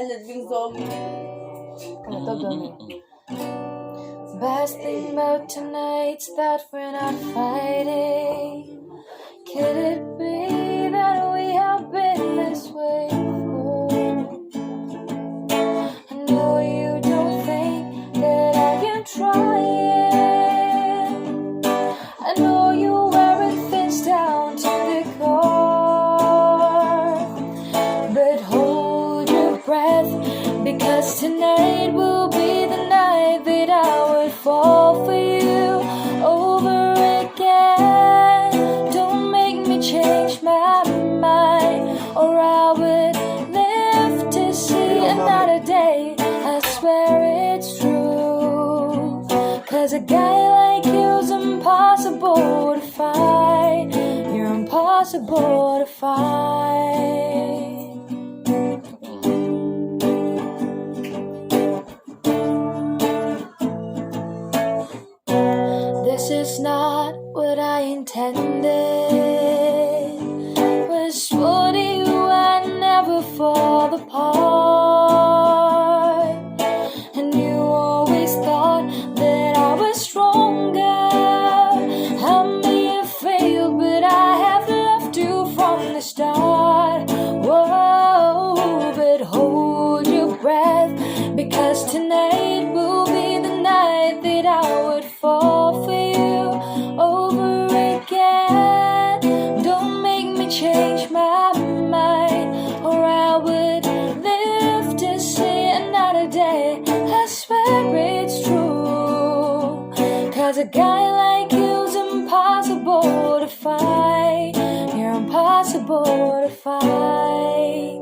allading zombie. Ano to, Gami? Best thing about tonight's that we're not fighting. Could it be that we have been this way before? I know you don't think that I am trying. I know you wearing things down to the core, but hold your breath, because tonight will be the night that I would fall for you over again. Don't make me change my mind, or I would live to see another day. I swear it's true, 'cause a guy like you's impossible to find. You're impossible to find. This is not what I intended. Was sure to you I'd never fall apart, and you always thought that I was stronger. I may have failed, but I have loved you from the start. Whoa, but hold your breath, because tonight will be the night that I would fall for you over again. Don't make me change my mind, or I would live to see another day. I swear it's true, 'cause a guy like you's impossible to find. You're impossible to find.